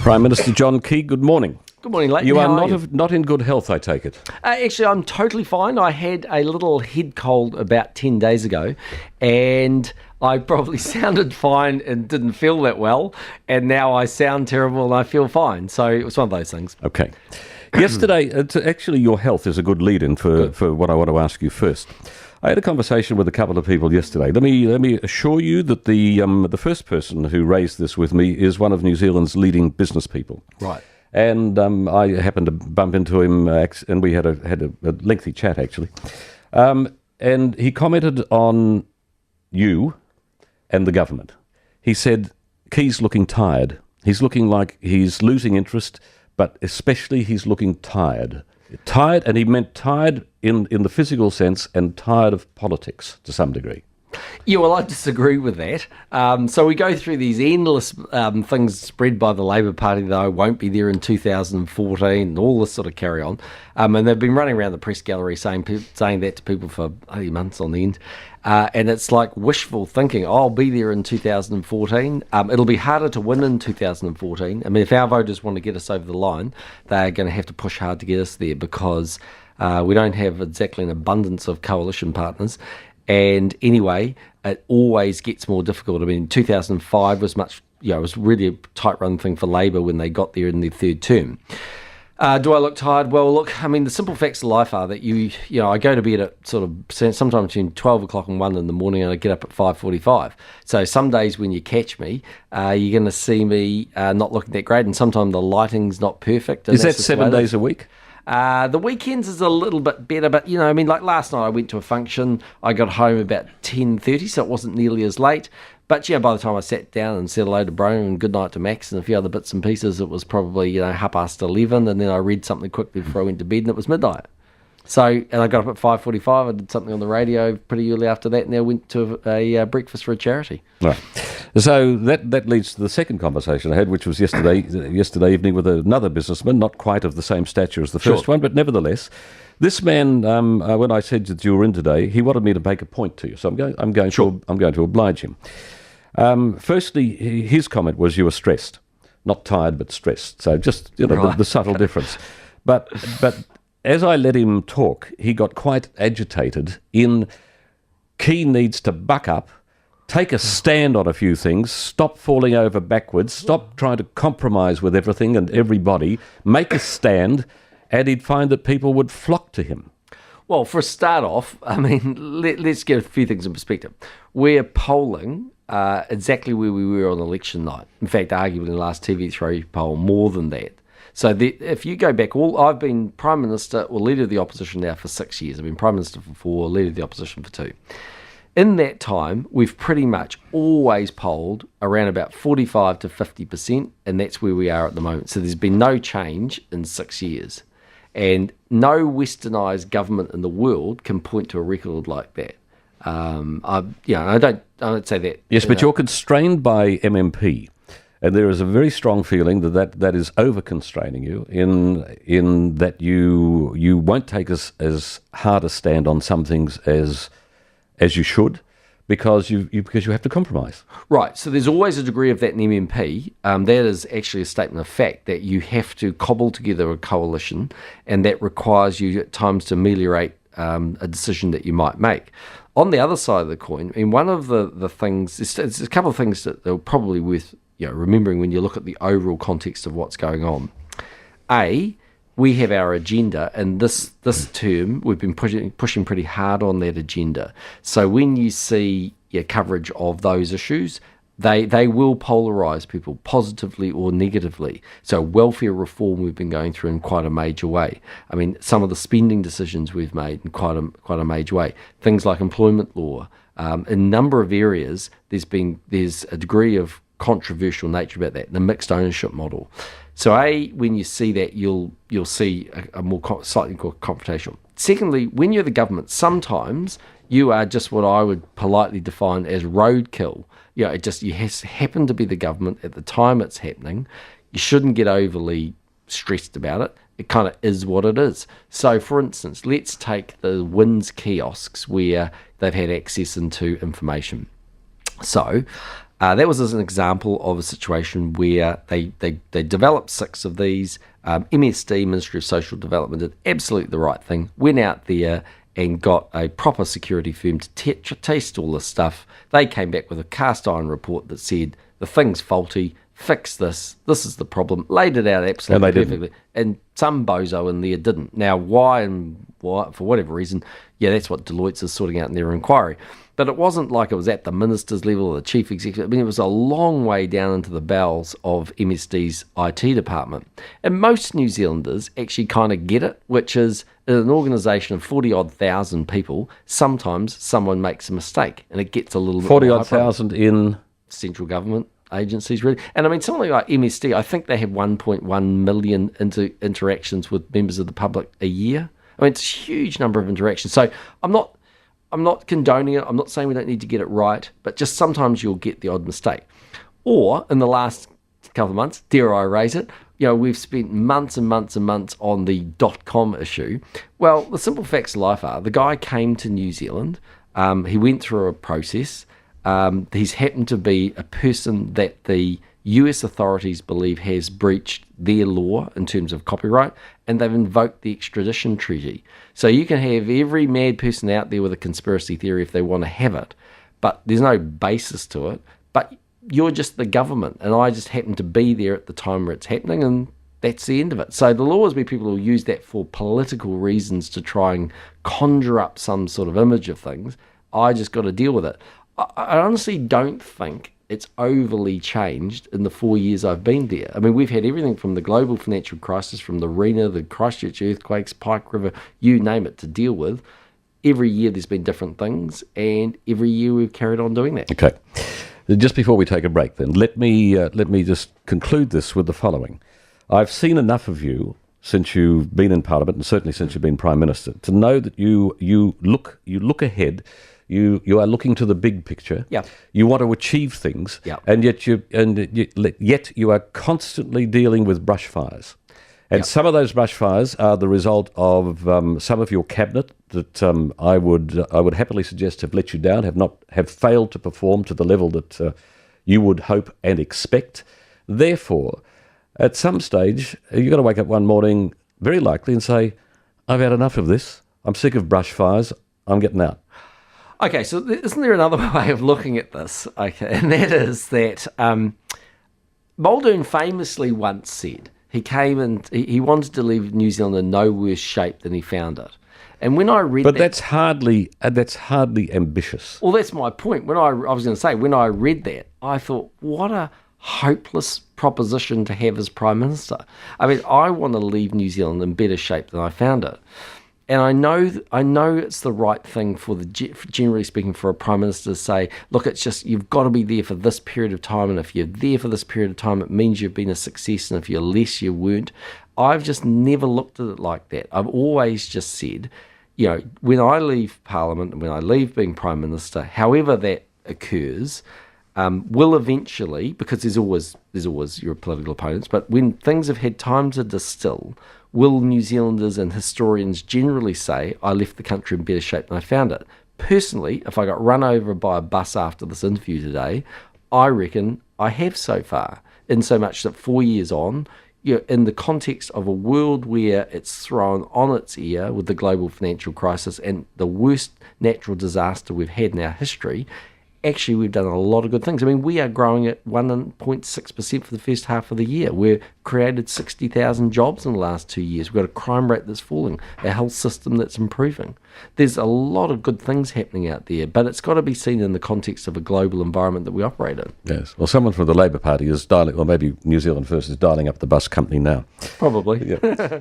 Prime Minister John Key, good morning. Good morning, Leighton. You How are you? not in good health, I take it. Actually, I'm totally fine. I had a little head cold about 10 days ago, and I probably sounded fine and didn't feel that well, and now I sound terrible and I feel fine. So it was one of those things. Okay. Yesterday, actually your health is a good lead-in for what I want to ask you first. I had a conversation with a couple of people yesterday. Let me assure you that the first person who raised this with me is one of New Zealand's leading business people. Right. And I happened to bump into him, and we had a lengthy chat, actually. And he commented on you and the government. He said, Key's looking tired. He's looking like he's losing interest, but especially he's looking tired. Tired, and he meant tired in the physical sense and tired of politics to some degree. Yeah, well, I disagree with that. So we go through these endless things spread by the Labour Party that I won't be there in 2014 and all this sort of carry on. And they've been running around the press gallery saying that to people for 80 months on end. And it's like wishful thinking. I'll be there in 2014. It'll be harder to win in 2014. I mean, if our voters want to get us over the line, they're going to have to push hard to get us there because we don't have exactly an abundance of coalition partners. And anyway, it always gets more difficult. I mean, 2005 was it was really a tight run thing for Labour when they got there in their third term. Do I look tired? Well, look, I mean, the simple facts of life are that I go to bed at sort of sometime between 12 o'clock and 1 in the morning, and I get up at 5:45. So some days when you catch me, you're going to see me not looking that great, and sometimes the lighting's not perfect. Is that 7 days a week? The weekends is a little bit better, but like last night I went to a function. I got home about 10:30, so it wasn't nearly as late. But by the time I sat down and said hello to Brian and good night to Max and a few other bits and pieces, it was probably 11:30, and then I read something quickly before I went to bed, and it was midnight. So, and I got up at 5:45. I did something on the radio pretty early after that, and then I went to a breakfast for a charity. Right. So that leads to the second conversation I had, which was yesterday evening with another businessman, not quite of the same stature as the first one, but nevertheless, this man, when I said that you were in today, he wanted me to make a point to you. So I'm going to oblige him. Firstly, his comment was you were stressed, not tired, but stressed. So just Right. the subtle difference. But as I let him talk, he got quite agitated. Key needs to buck up, take a stand on a few things, stop falling over backwards, stop trying to compromise with everything and everybody, make a stand, and he'd find that people would flock to him. Well, for a start off, I mean, let's get a few things in perspective. We're polling exactly where we were on election night. In fact, arguably in the last TV3 poll, more than that. So if you go back, I've been Prime Minister or Leader of the Opposition now for 6 years. I've been Prime Minister for 4, Leader of the Opposition for 2. In that time, we've pretty much always polled around about 45 to 50%, and that's where we are at the moment. So there's been no change in 6 years. And no westernised government in the world can point to a record like that. I don't say that. Yes, but you're constrained by MMP, and there is a very strong feeling that is over-constraining you in that you won't take as hard a stand on some things as you should, because you have to compromise. Right, so there's always a degree of that in MMP. That is actually a statement of fact, that you have to cobble together a coalition, and that requires you at times to ameliorate a decision that you might make. On the other side of the coin, I mean, one of the things, there's a couple of things that are probably worth remembering when you look at the overall context of what's going on. We have our agenda, and this term we've been pushing pretty hard on that agenda. So when you see coverage of those issues, they will polarise people positively or negatively. So welfare reform we've been going through in quite a major way. I mean, some of the spending decisions we've made in quite a major way. Things like employment law. In a number of areas, there's a degree of controversial nature about that. The mixed ownership model. So when you see that, you'll see a more slightly more confrontational. Secondly, when you're the government, sometimes you are just what I would politely define as roadkill. You happen to be the government at the time it's happening. You shouldn't get overly stressed about it. It kind of is what it is. So, for instance, let's take the WINS kiosks where they've had access into information. So, That was as an example of a situation where they developed 6 of these. MSD, Ministry of Social Development, did absolutely the right thing, went out there and got a proper security firm to test all this stuff. They came back with a cast iron report that said, the thing's faulty, fix this is the problem, laid it out absolutely perfectly. And some bozo in there didn't. Now, why, for whatever reason, yeah, that's what Deloitte's is sorting out in their inquiry. But it wasn't like it was at the minister's level or the chief executive. I mean, it was a long way down into the bowels of MSD's IT department. And most New Zealanders actually kind of get it, which is in an organisation of 40-odd thousand people, sometimes someone makes a mistake and it gets a little bit 40-odd thousand in central government agencies, really. And I mean, something like MSD, I think they have 1.1 million interactions with members of the public a year. I mean, it's a huge number of interactions. So I'm not condoning it. I'm not saying we don't need to get it right, but just sometimes you'll get the odd mistake. Or in the last couple of months, dare I raise it, we've spent months and months and months on the .com issue. Well, the simple facts of life are the guy came to New Zealand. He went through a process. He's happened to be a person that the US authorities believe has breached their law in terms of copyright, and they've invoked the extradition treaty. So you can have every mad person out there with a conspiracy theory if they want to have it, but there's no basis to it. But you're just the government, and I just happen to be there at the time where it's happening, and that's the end of it. So the law is where people will use that for political reasons to try and conjure up some sort of image of things. I just got to deal with it. I honestly don't think it's overly changed in the 4 years I've been there. I mean, we've had everything from the global financial crisis, from the RENA, the Christchurch earthquakes, Pike River, you name it, to deal with. Every year there's been different things, and every year we've carried on doing that. Okay. Just before we take a break then, let me just conclude this with the following. I've seen enough of you since you've been in Parliament, and certainly since you've been Prime Minister, to know that you look ahead. You are looking to the big picture. Yeah. You want to achieve things. Yeah. And yet you are constantly dealing with brush fires. And some of those brush fires are the result of some of your cabinet that I would happily suggest have let you down, have failed to perform to the level that you would hope and expect. Therefore, at some stage, you've got to wake up one morning, very likely, and say, I've had enough of this. I'm sick of brush fires. I'm getting out. Okay, so isn't there another way of looking at this? Okay, and that is that Muldoon famously once said he came and he wanted to leave New Zealand in no worse shape than he found it. And when I read but that's hardly ambitious. Well, that's my point. When I was going to say, when I read that, I thought, what a hopeless proposition to have as Prime Minister. I mean, I want to leave New Zealand in better shape than I found it. And I know it's the right thing generally speaking, for a Prime Minister to say, look, it's just, you've got to be there for this period of time. And if you're there for this period of time, it means you've been a success. And if you're less, you weren't. I've just never looked at it like that. I've always just said, when I leave Parliament and when I leave being Prime Minister, however that occurs, will eventually, because there's always your political opponents, but when things have had time to distill, will New Zealanders and historians generally say, I left the country in better shape than I found it? Personally, if I got run over by a bus after this interview today, I reckon I have so far, in so much that 4 years on, in the context of a world where it's thrown on its ear with the global financial crisis and the worst natural disaster we've had in our history, actually we've done a lot of good things. I mean, we are growing at 1.6% for the first half of the year. We've created 60,000 jobs in the last 2 years. We've got a crime rate that's falling, a health system that's improving. There's a lot of good things happening out there, but it's got to be seen in the context of a global environment that we operate in. Yes. Well, someone from the Labour Party is dialing, or maybe New Zealand First is dialing up the bus company now. Probably. Yeah.